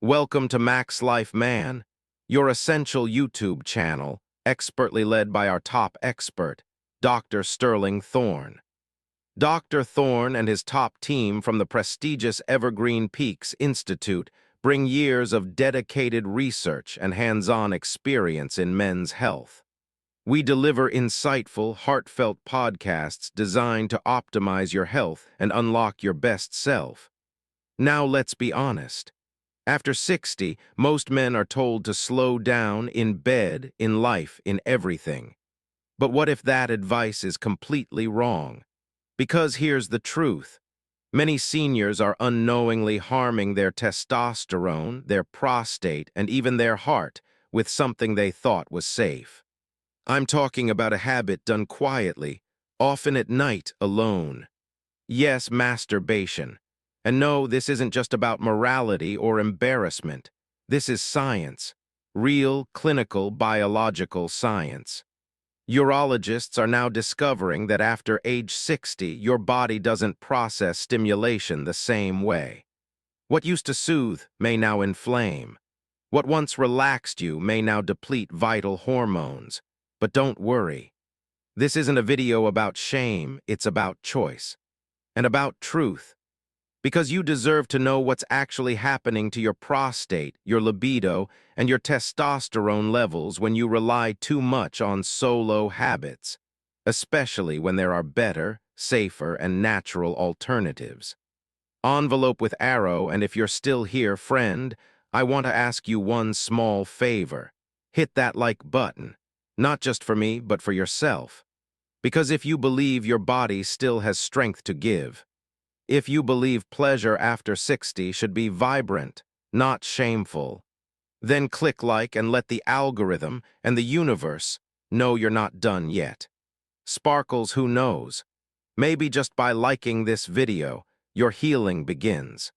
Welcome to MaxLife Man, your essential YouTube channel, expertly led by our top expert, Dr. Sterling Thorne. Dr. Thorne and his top team from the prestigious Evergreen Peaks Institute bring years of dedicated research and hands-on experience in men's health. We deliver insightful, heartfelt podcasts designed to optimize your health and unlock your best self. Now let's be honest. After 60, most men are told to slow down in bed, in life, in everything. But what if that advice is completely wrong? Because here's the truth. Many seniors are unknowingly harming their testosterone, their prostate, and even their heart with something they thought was safe. I'm talking about a habit done quietly, often at night alone. Yes, masturbation. And no, this isn't just about morality or embarrassment. This is science. Real, clinical, biological science. Urologists are now discovering that after age 60, your body doesn't process stimulation the same way. What used to soothe may now inflame. What once relaxed you may now deplete vital hormones. But don't worry. This isn't a video about shame, it's about choice. And about truth. Because you deserve to know what's actually happening to your prostate, your libido, and your testosterone levels when you rely too much on solo habits, especially when there are better, safer, and natural alternatives. Envelope with arrow, and if you're still here, friend, I want to ask you one small favor. Hit that like button, not just for me, but for yourself. Because if you believe your body still has strength to give, if you believe pleasure after 60 should be vibrant, not shameful, then click like and let the algorithm and the universe know you're not done yet. Sparkles, who knows? Maybe just by liking this video, your healing begins.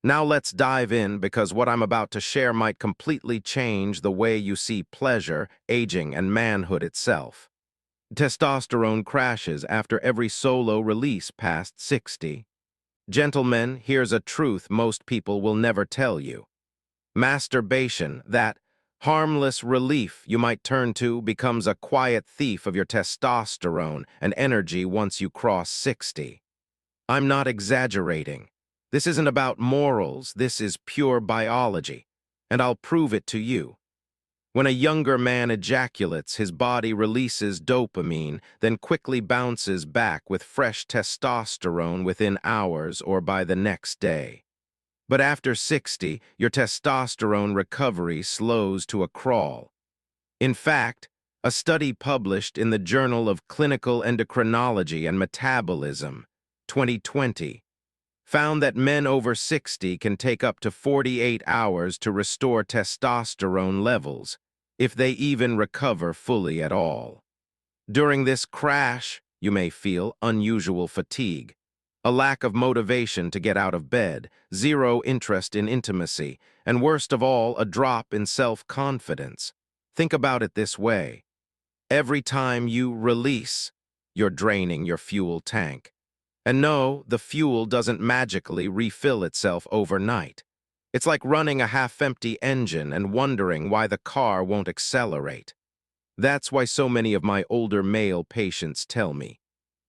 Now let's dive in because what I'm about to share might completely change the way you see pleasure, aging, and manhood itself. Testosterone crashes after every solo release past 60. Gentlemen, here's a truth most people will never tell you. Masturbation, that harmless relief you might turn to, becomes a quiet thief of your testosterone and energy once you cross 60. I'm not exaggerating. This isn't about morals, this is pure biology, and I'll prove it to you. When a younger man ejaculates, his body releases dopamine, then quickly bounces back with fresh testosterone within hours or by the next day. But after 60, your testosterone recovery slows to a crawl. In fact, a study published in the Journal of Clinical Endocrinology and Metabolism, 2020, found that men over 60 can take up to 48 hours to restore testosterone levels, if they even recover fully at all. During this crash, you may feel unusual fatigue, a lack of motivation to get out of bed, zero interest in intimacy, and worst of all, a drop in self-confidence. Think about it this way. Every time you release, you're draining your fuel tank. And no, the fuel doesn't magically refill itself overnight. It's like running a half-empty engine and wondering why the car won't accelerate. That's why so many of my older male patients tell me,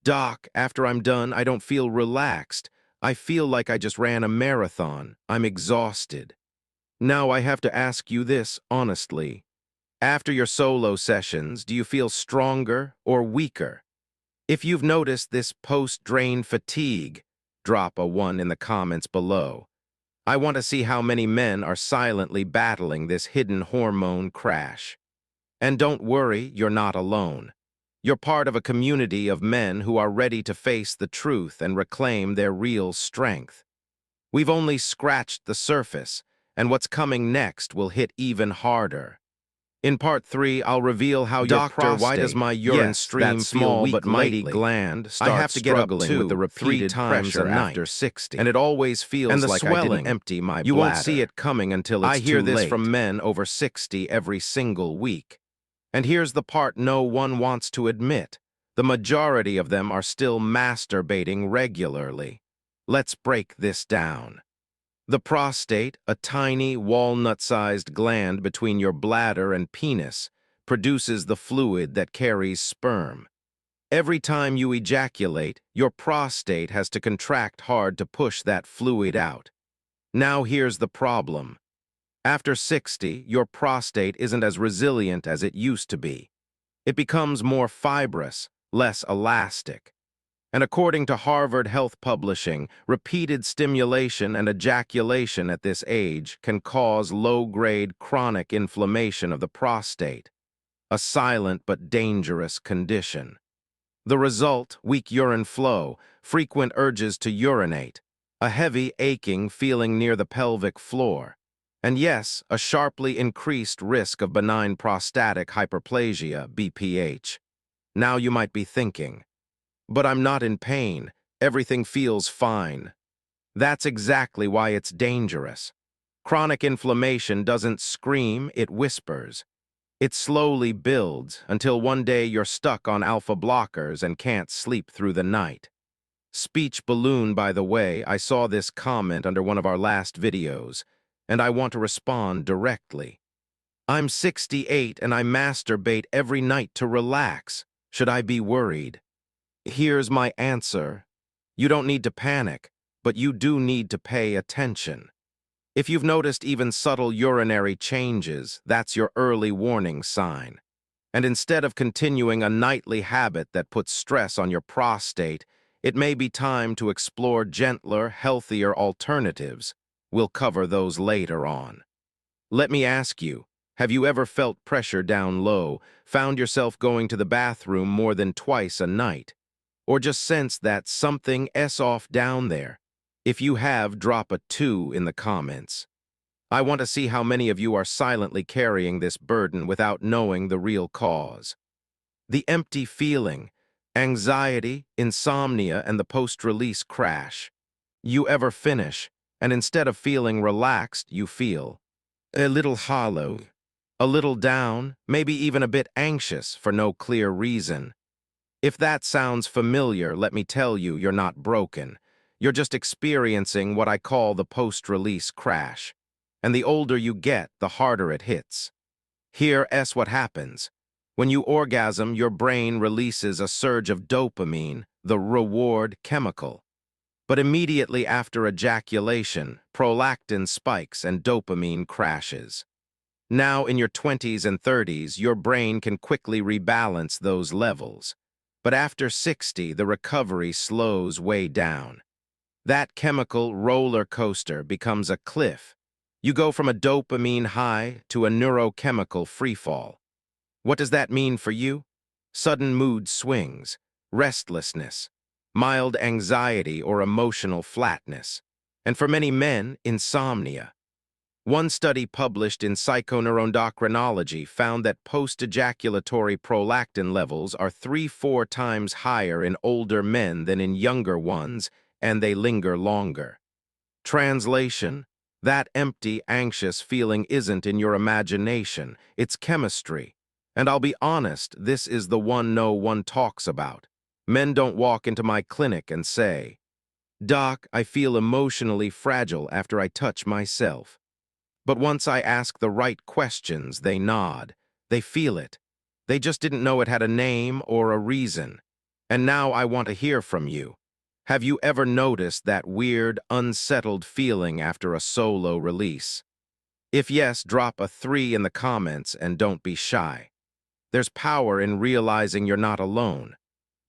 "Doc, after I'm done, I don't feel relaxed. I feel like I just ran a marathon. I'm exhausted." Now I have to ask you this honestly. After your solo sessions, do you feel stronger or weaker? If you've noticed this post-drain fatigue, drop a 1 in the comments below. I want to see how many men are silently battling this hidden hormone crash. And don't worry, you're not alone. You're part of a community of men who are ready to face the truth and reclaim their real strength. We've only scratched the surface, and what's coming next will hit even harder. In part 3, I'll reveal how your prostate, why does my urine stream that small feel but weak mighty lately? gland, I starts have to get up struggling with the 2, 3 repeated times pressure a night, after 60. And it always feels And the like I swelling, didn't empty my you bladder. won't see it coming until it's I hear too this late. from men over 60 every single week. And here's the part no one wants to admit. The majority of them are still masturbating regularly. Let's break this down. The prostate, a tiny, walnut-sized gland between your bladder and penis, produces the fluid that carries sperm. Every time you ejaculate, your prostate has to contract hard to push that fluid out. Now here's the problem. After 60, your prostate isn't as resilient as it used to be. It becomes more fibrous, less elastic. And according to Harvard Health Publishing, repeated stimulation and ejaculation at this age can cause low-grade chronic inflammation of the prostate, a silent but dangerous condition. The result, weak urine flow, frequent urges to urinate, a heavy aching feeling near the pelvic floor, and yes, a sharply increased risk of benign prostatic hyperplasia, BPH. Now you might be thinking, but I'm not in pain, everything feels fine. That's exactly why it's dangerous. Chronic inflammation doesn't scream, it whispers. It slowly builds until one day you're stuck on alpha blockers and can't sleep through the night. Speech balloon, by the way, I saw this comment under one of our last videos, and I want to respond directly. I'm 68 and I masturbate every night to relax. Should I be worried? Here's my answer. You don't need to panic, but you do need to pay attention. If you've noticed even subtle urinary changes, that's your early warning sign. And instead of continuing a nightly habit that puts stress on your prostate, it may be time to explore gentler, healthier alternatives. We'll cover those later on. Let me ask you, have you ever felt pressure down low, found yourself going to the bathroom more than twice a night, or just sensed that something's off down there? If you have, drop a 2 in the comments. I want to see how many of you are silently carrying this burden without knowing the real cause. The empty feeling, anxiety, insomnia, and the post-release crash. You ever finish, and instead of feeling relaxed, you feel a little hollow, a little down, maybe even a bit anxious for no clear reason. If that sounds familiar, let me tell you, you're not broken. You're just experiencing what I call the post-release crash. And the older you get, the harder it hits. Here's what happens. When you orgasm, your brain releases a surge of dopamine, the reward chemical. But immediately after ejaculation, prolactin spikes and dopamine crashes. Now, in your 20s and 30s, your brain can quickly rebalance those levels. But after 60, the recovery slows way down. That chemical roller coaster becomes a cliff. You go from a dopamine high to a neurochemical freefall. What does that mean for you? Sudden mood swings, restlessness, mild anxiety or emotional flatness, and for many men, insomnia. One study published in Psychoneuroendocrinology found that post-ejaculatory prolactin levels are 3-4 times higher in older men than in younger ones, and they linger longer. Translation: that empty, anxious feeling isn't in your imagination, it's chemistry. And I'll be honest, this is the one no one talks about. Men don't walk into my clinic and say, "Doc, I feel emotionally fragile after I touch myself." But once I ask the right questions, they nod. They feel it. They just didn't know it had a name or a reason. And now I want to hear from you. Have you ever noticed that weird, unsettled feeling after a solo release? If yes, drop a 3 in the comments and don't be shy. There's power in realizing you're not alone.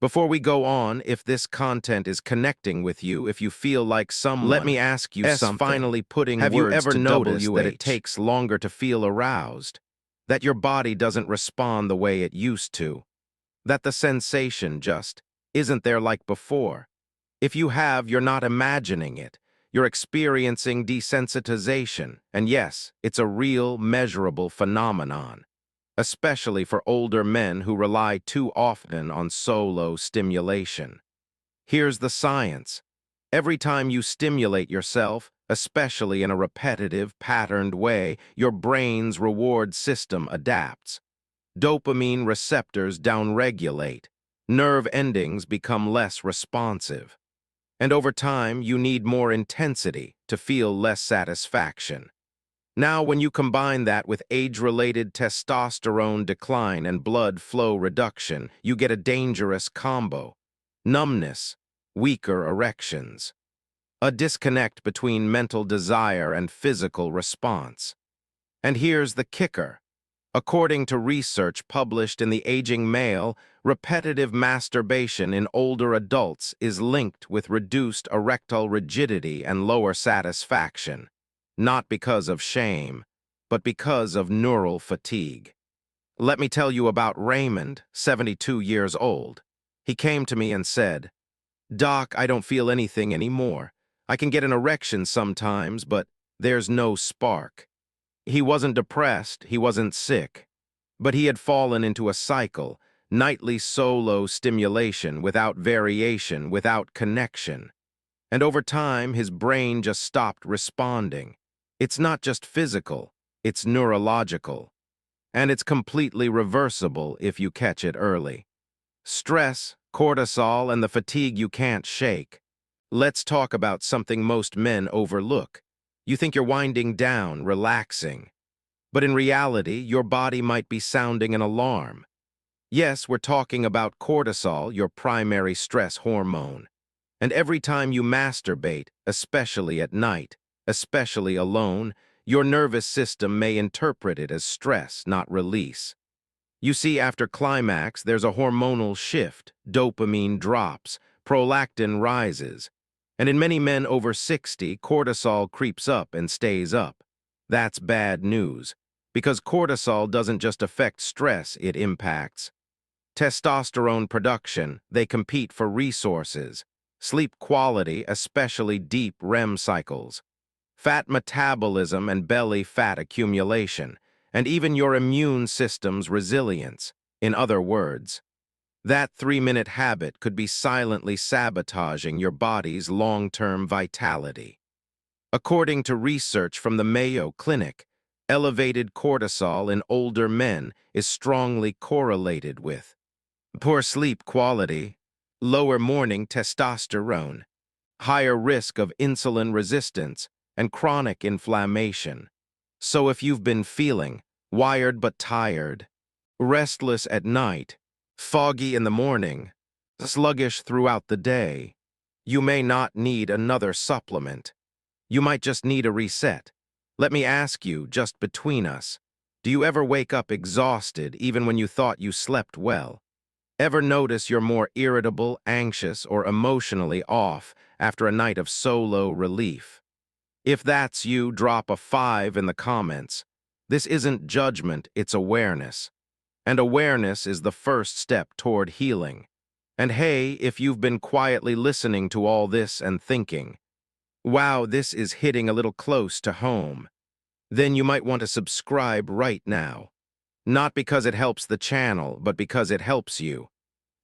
Before we go on, if this content is connecting with you, if you feel like someone, let me ask you something. Finally putting Have words you ever to noticed that it takes longer to feel aroused? That your body doesn't respond the way it used to? That the sensation just isn't there like before? If you have, you're not imagining it. You're experiencing desensitization, and yes, it's a real, measurable phenomenon, especially for older men who rely too often on solo stimulation. Here's the science. Every time you stimulate yourself, especially in a repetitive, patterned way, your brain's reward system adapts. Dopamine receptors downregulate. Nerve endings become less responsive. And over time, you need more intensity to feel less satisfaction. Now, when you combine that with age-related testosterone decline and blood flow reduction, you get a dangerous combo: numbness, weaker erections, a disconnect between mental desire and physical response. And here's the kicker. According to research published in The Aging Male, repetitive masturbation in older adults is linked with reduced erectile rigidity and lower satisfaction, not because of shame, but because of neural fatigue. Let me tell you about Raymond, 72 years old. He came to me and said, "Doc, I don't feel anything anymore. I can get an erection sometimes, but there's no spark." He wasn't depressed, he wasn't sick, but he had fallen into a cycle: nightly solo stimulation without variation, without connection. And over time, his brain just stopped responding. It's not just physical, it's neurological. And it's completely reversible if you catch it early. Stress, cortisol, and the fatigue you can't shake. Let's talk about something most men overlook. You think you're winding down, relaxing. But in reality, your body might be sounding an alarm. Yes, we're talking about cortisol, your primary stress hormone. And every time you masturbate, especially at night, especially alone, your nervous system may interpret it as stress, not release. You see, after climax, there's a hormonal shift: dopamine drops, prolactin rises. And in many men over 60, cortisol creeps up and stays up. That's bad news, because cortisol doesn't just affect stress, it impacts testosterone production. They compete for resources, sleep quality, especially deep REM cycles, fat metabolism and belly fat accumulation, and even your immune system's resilience. In other words, that 3-minute habit could be silently sabotaging your body's long-term vitality. According to research from the Mayo Clinic, elevated cortisol in older men is strongly correlated with poor sleep quality, lower morning testosterone, higher risk of insulin resistance, and chronic inflammation. So if you've been feeling wired but tired, restless at night, foggy in the morning, sluggish throughout the day, you may not need another supplement. You might just need a reset. Let me ask you, just between us, do you ever wake up exhausted even when you thought you slept well? Ever notice you're more irritable, anxious, or emotionally off after a night of solo relief? If that's you, drop a 5 in the comments. This isn't judgment, it's awareness. And awareness is the first step toward healing. And hey, if you've been quietly listening to all this and thinking, "Wow, this is hitting a little close to home," then you might want to subscribe right now. Not because it helps the channel, but because it helps you,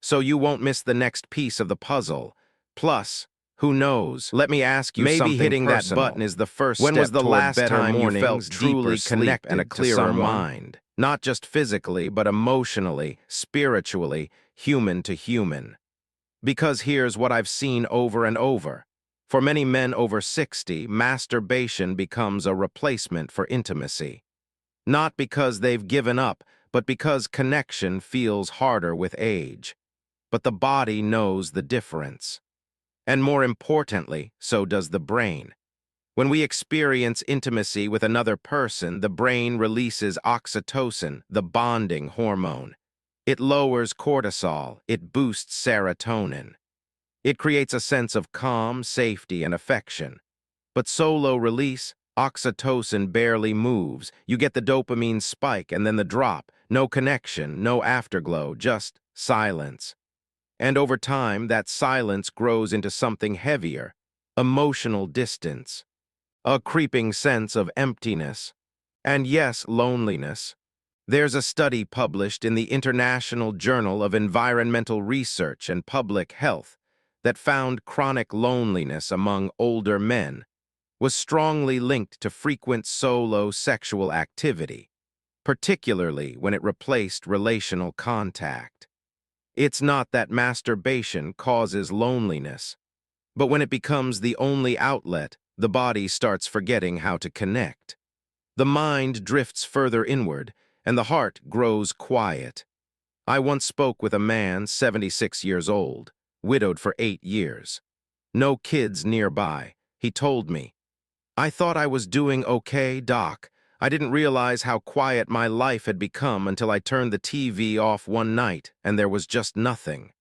so you won't miss the next piece of the puzzle. Plus, who knows? Let me ask you something Maybe hitting that personal. button is the first When step was the toward last better time you mornings, felt truly deeper sleep, connected and a to clearer someone? mind? Not just physically, but emotionally, spiritually, human to human. Because here's what I've seen over and over. For many men over 60, masturbation becomes a replacement for intimacy. Not because they've given up, but because connection feels harder with age. But the body knows the difference. And more importantly, so does the brain. When we experience intimacy with another person, the brain releases oxytocin, the bonding hormone. It lowers cortisol, it boosts serotonin. It creates a sense of calm, safety, and affection. But solo release, oxytocin barely moves. You get the dopamine spike and then the drop. No connection, no afterglow, just silence. And over time, that silence grows into something heavier: emotional distance, a creeping sense of emptiness, and yes, loneliness. There's a study published in the International Journal of Environmental Research and Public Health that found chronic loneliness among older men was strongly linked to frequent solo sexual activity, particularly when it replaced relational contact. It's not that masturbation causes loneliness. But when it becomes the only outlet, the body starts forgetting how to connect. The mind drifts further inward, and the heart grows quiet. I once spoke with a man 76 years old, widowed for 8 years. No kids nearby. He told me, "I thought I was doing okay, Doc. I didn't realize how quiet my life had become until I turned the TV off one night and there was just nothing."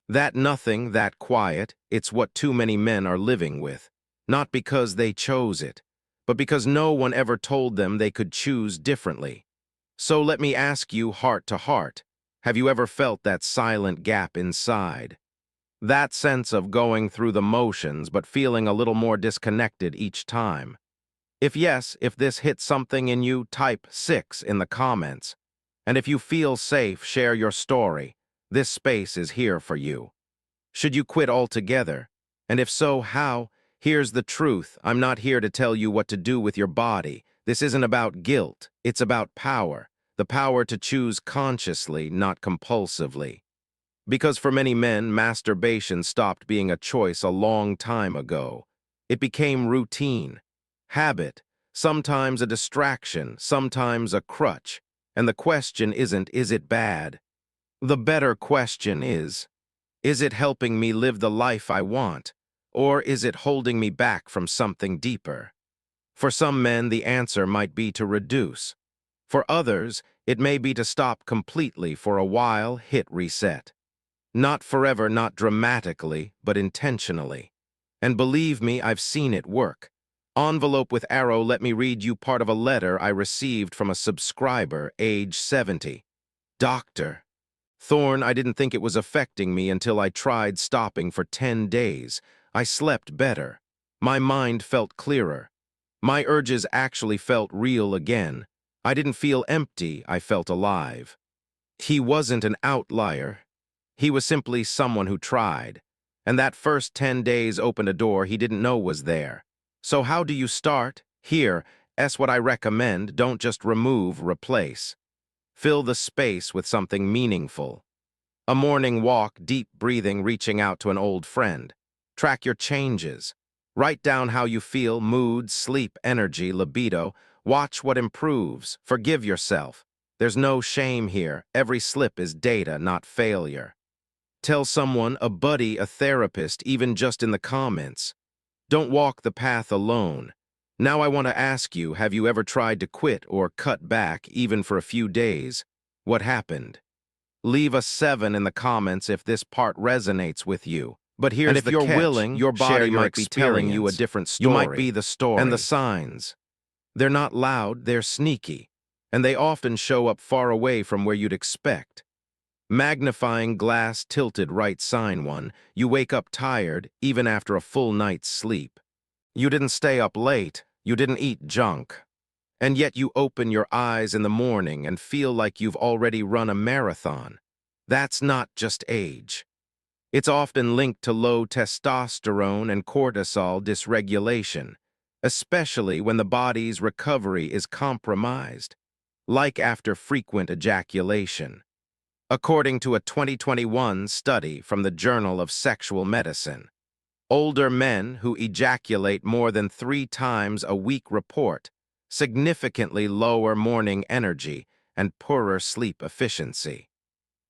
That nothing, that quiet, it's what too many men are living with. Not because they chose it, but because no one ever told them they could choose differently. So let me ask you heart to heart, have you ever felt that silent gap inside? That sense of going through the motions but feeling a little more disconnected each time? If yes, if this hits something in you, type 6 in the comments. And if you feel safe, share your story. This space is here for you. Should you quit altogether? And if so, how? Here's the truth. I'm not here to tell you what to do with your body. This isn't about guilt. It's about power. The power to choose consciously, not compulsively. Because for many men, masturbation stopped being a choice a long time ago. It became routine, habit, sometimes a distraction, sometimes a crutch. And the question isn't, is it bad? The better question is it helping me live the life I want? Or is it holding me back from something deeper? For some men, the answer might be to reduce. For others, it may be to stop completely for a while, hit reset. Not forever, not dramatically, but intentionally. And believe me, I've seen it work. Envelope with arrow, let me read you part of a letter I received from a subscriber, age 70. Doctor Thorne, I didn't think it was affecting me until I tried stopping for 10 days. I slept better. My mind felt clearer. My urges actually felt real again. I didn't feel empty, I felt alive. He wasn't an outlier. He was simply someone who tried. And that first 10 days opened a door he didn't know was there. So how do you start? Here, that's what I recommend. Don't just remove, replace. Fill the space with something meaningful. A morning walk, deep breathing, reaching out to an old friend. Track your changes. Write down how you feel, mood, sleep, energy, libido. Watch what improves. Forgive yourself. There's no shame here. Every slip is data, not failure. Tell someone, a buddy, a therapist, even just in the comments. Don't walk the path alone. Now I want to ask you, have you ever tried to quit or cut back, even for a few days? What happened? Leave a 7 in the comments if this part resonates with you. But here's the catch. And if you're willing, your body might be telling you a different story. You might be the story. And the signs. They're not loud, they're sneaky. And they often show up far away from where you'd expect. Magnifying glass tilted right sign 1. You wake up tired, even after a full night's sleep. You didn't stay up late. You didn't eat junk. And yet you open your eyes in the morning and feel like you've already run a marathon. That's not just age. It's often linked to low testosterone and cortisol dysregulation, especially when the body's recovery is compromised, like after frequent ejaculation. According to a 2021 study from the Journal of Sexual Medicine, older men who ejaculate more than 3 times a week report significantly lower morning energy and poorer sleep efficiency.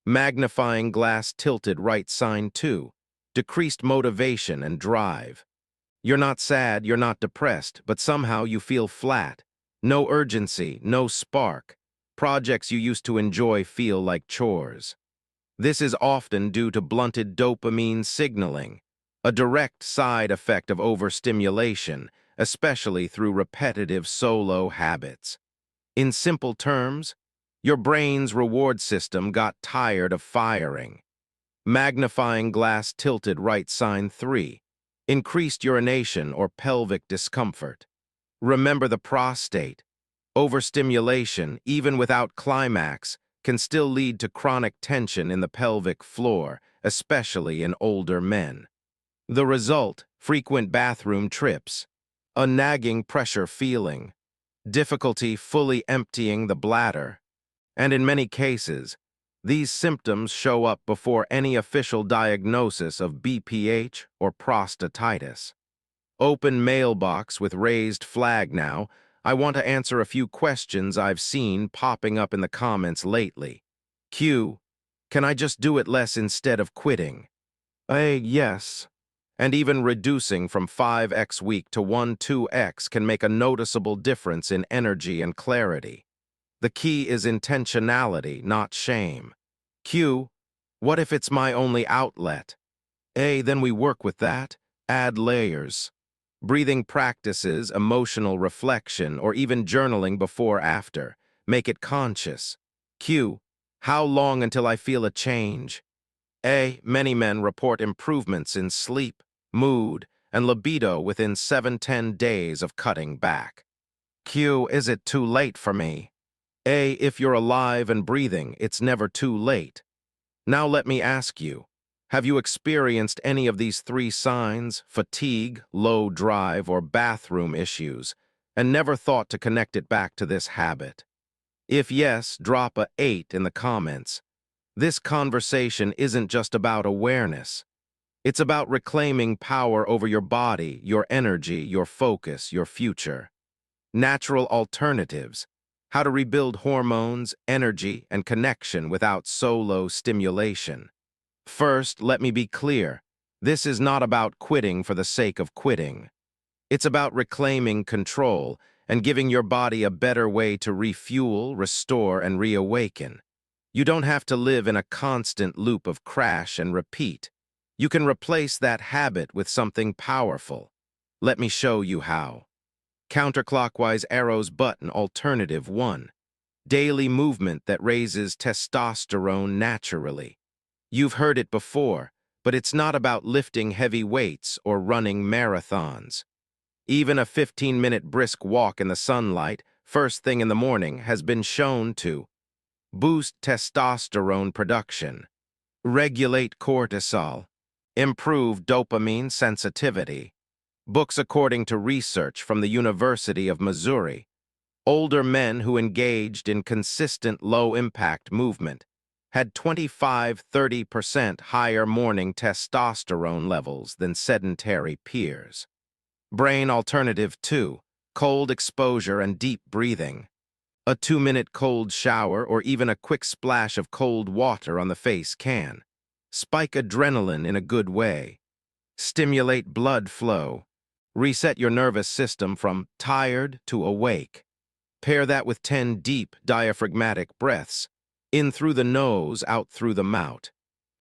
Magnifying glass tilted right sign 2, decreased motivation and drive. You're not sad, you're not depressed, but somehow you feel flat. No urgency, no spark. Projects you used to enjoy feel like chores. This is often due to blunted dopamine signaling, a direct side effect of overstimulation, especially through repetitive solo habits. In simple terms, your brain's reward system got tired of firing. Magnifying glass tilted right sign 3, increased urination or pelvic discomfort. Remember the prostate. Overstimulation, even without climax, can still lead to chronic tension in the pelvic floor, especially in older men. The result, frequent bathroom trips, a nagging pressure feeling, difficulty fully emptying the bladder, and in many cases, These symptoms show up before any official diagnosis of BPH or prostatitis. Open mailbox with raised flag now. I want to answer a few questions I've seen popping up in the comments lately. Q. Can I just do it less instead of quitting? A. Yes. And even reducing from 5x week to 1-2x can make a noticeable difference in energy and clarity. The key is intentionality, not shame. Q. What if it's my only outlet? A. Then we work with that. Add layers. Breathing practices, emotional reflection, or even journaling before-after. Make it conscious. Q. How long until I feel a change? A. Many men report improvements in sleep, mood, and libido within 7-10 days of cutting back. Q. Is it too late for me? A. If you're alive and breathing, it's never too late. Now let me ask you, have you experienced any of these 3 signs, fatigue, low drive, or bathroom issues, and never thought to connect it back to this habit? If yes, drop a 8 in the comments. This conversation isn't just about awareness. It's about reclaiming power over your body, your energy, your focus, your future. Natural alternatives. How to rebuild hormones, energy, and connection without solo stimulation. First, let me be clear. This is not about quitting for the sake of quitting. It's about reclaiming control and giving your body a better way to refuel, restore, and reawaken. You don't have to live in a constant loop of crash and repeat. You can replace that habit with something powerful. Let me show you how. Counterclockwise arrows button alternative 1. Daily movement that raises testosterone naturally. You've heard it before, but it's not about lifting heavy weights or running marathons. Even a 15-minute brisk walk in the sunlight, first thing in the morning, has been shown to boost testosterone production, regulate cortisol, improve dopamine sensitivity. Books according to research from the University of Missouri. Older men who engaged in consistent low-impact movement had 25–30% higher morning testosterone levels than sedentary peers. Brain alternative 2, cold exposure and deep breathing. A 2-minute cold shower or even a quick splash of cold water on the face can spike adrenaline in a good way, stimulate blood flow, reset your nervous system from tired to awake. Pair that with 10 deep diaphragmatic breaths, in through the nose, out through the mouth.